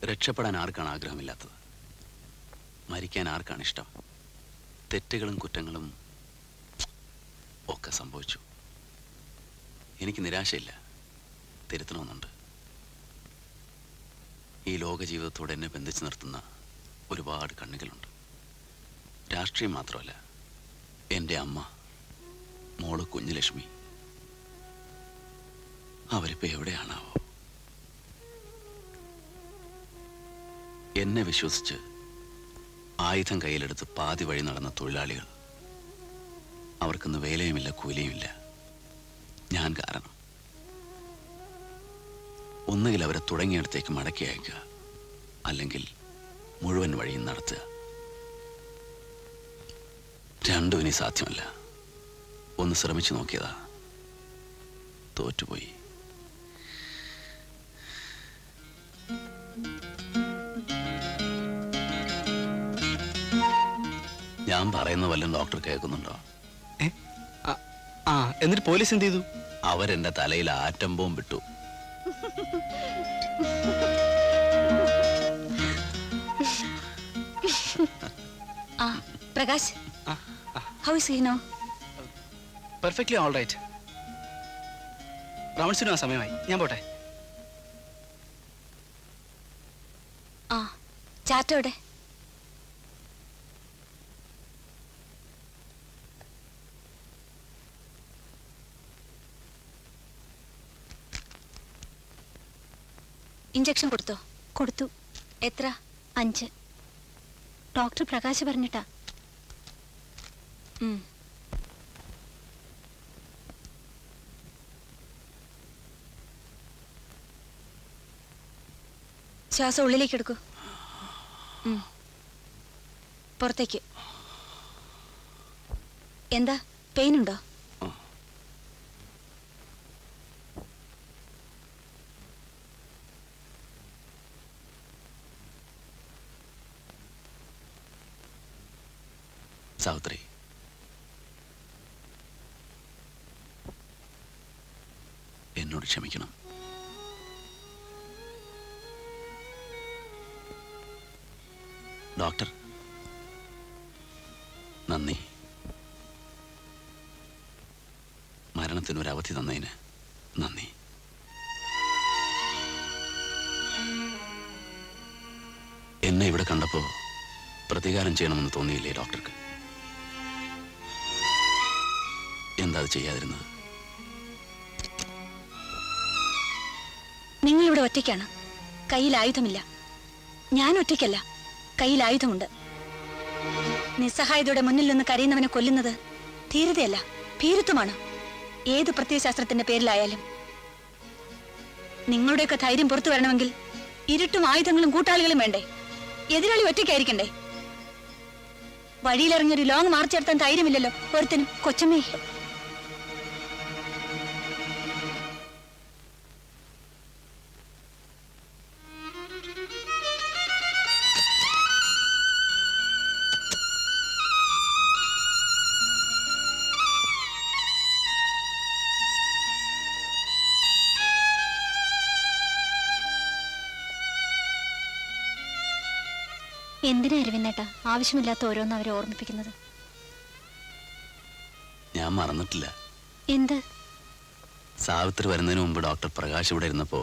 രക്ഷപ്പെടാൻ ആർക്കാണ് ആഗ്രഹമില്ലാത്തത്? മരിക്കാൻ ആർക്കാണ് ഇഷ്ടം? തെറ്റുകളും കുറ്റങ്ങളും ഒക്കെ സംഭവിച്ചു. എനിക്ക് നിരാശയില്ല, തിരുത്തണമെന്നുണ്ട്. ഈ ലോക ജീവിതത്തോട് എന്നെ ബന്ധിച്ചു നിർത്തുന്ന ഒരുപാട് കണ്ണുകളുണ്ട്. രാഷ്ട്രീയം മാത്രമല്ല, എൻ്റെ അമ്മ, മോള് കുഞ്ഞുലക്ഷ്മി, അവരിപ്പോൾ എവിടെയാണാവോ? എന്നെ വിശ്വസിച്ച് ആയുധം കയ്യിലെടുത്ത് പാതി വഴി നടന്ന തൊഴിലാളികൾ, അവർക്കൊന്ന് വേലയുമില്ല കൂലിയുമില്ല. ഞാൻ കാരണം. ഒന്നുകിൽ അവരെ തുടങ്ങിയിടത്തേക്ക് മടക്കി അയക്കുക, അല്ലെങ്കിൽ മുഴുവൻ വഴിയും നടത്തുക. രണ്ടും ഇനി സാധ്യമല്ല. ഒന്ന് ശ്രമിച്ചു നോക്കിയതാ, തോറ്റുപോയി. ഞാൻ പറയുന്ന വല്ലതും ഡോക്ടർ കേൾക്കുന്നുണ്ടോ? എന്നിട്ട് പോലീസ് എന്ത് ചെയ്തു? അവരെന്റെ തലയിൽ ആറ്റം ബോംബ് ഇട്ടു. Prakash, how is he now? Perfectly all right. റൗണ്ട്സിനും ആ സമയമായി, ഞാൻ പോട്ടെ. ചാറ്റോടെ ഇഞ്ചക്ഷൻ കൊടുത്തോ? കൊടുത്തു. എത്ര? 5. ഡോക്ടർ പ്രകാശ് പറഞ്ഞിട്ടാ. ശ്വാസം ഉള്ളിലേക്ക് എടുക്കൂ. പുറത്തേക്ക്. എന്താ, പെയിൻ ഉണ്ടോ? സാവിത്രി, എന്നോട് ക്ഷമിക്കണം. ഡോക്ടർ, നന്ദി. മരണത്തിനൊരു അവധി തന്നതിന് നന്ദി. എന്നെ ഇവിടെ കണ്ടപ്പോ പ്രതികാരം ചെയ്യണമെന്ന് തോന്നിയില്ലേ ഡോക്ടർക്ക്? എന്താ അത് ചെയ്യാതിരുന്നത്? നിങ്ങളിവിടെ ഒറ്റയ്ക്കാണ്. കയ്യിൽ ആയുധമില്ല. ഞാൻ ഒറ്റയ്ക്കല്ല, കയ്യിൽ ആയുധമുണ്ട്. നിസ്സഹായതയുടെ മുന്നിൽ നിന്ന് കരയുന്നവനെ കൊല്ലുന്നത് ധീരതയല്ല, ഭീരുത്വമാണ്. ഏത് പ്രത്യയശാസ്ത്രത്തിന്റെ പേരിലായാലും. നിങ്ങളുടെയൊക്കെ ധൈര്യം പുറത്തു വരണമെങ്കിൽ ഇരുട്ടും ആയുധങ്ങളും കൂട്ടാളികളും വേണ്ടേ? എതിരാളി ഒറ്റയ്ക്കായിരിക്കണ്ടേ? വഴിയിലിറങ്ങിയൊരു ലോങ് മാർച്ച് നടത്താൻ ധൈര്യമില്ലല്ലോ ഒരുത്തനും. കൊച്ചമ്മേ, എന്തിനാ അരവിന്ദേട്ടാ ആവശ്യമില്ലാത്ത ഓരോന്ന് അവരെ ഓർമ്മിപ്പിക്കുന്നത്? ഞാൻ മറന്നിട്ടില്ല. എന്ത്? സാവിത്രി വരുന്നതിന് മുമ്പ് ഡോക്ടർ പ്രകാശ് ഇവിടെ ഇരുന്നപ്പോ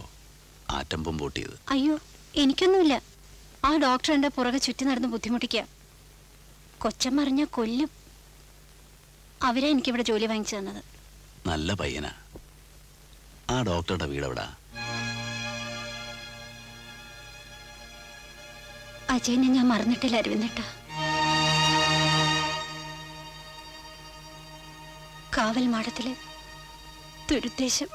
ആറ്റം ബോംബ് പൊട്ടിയത്. അയ്യോ, എനിക്കൊന്നുമില്ല. ആ ഡോക്ടർ എന്റെ പുറകെ ചുറ്റി നടന്ന് ബുദ്ധിമുട്ടിക്കുക. കൊച്ചമ്മ അറിഞ്ഞ കൊല്ലും. അവരെ എനിക്കിവിടെ ജോലി വാങ്ങിച്ചു തന്നത്. നല്ല പയ്യനാ. ആ ഡോക്ടറുടെ വീടെവിടാ? അജയനെ ഞാൻ മറന്നിട്ടില്ല അരവിന്ദേട്ടാ. കാവൽ മാടത്തിലെ തുരുദ്ദേശം.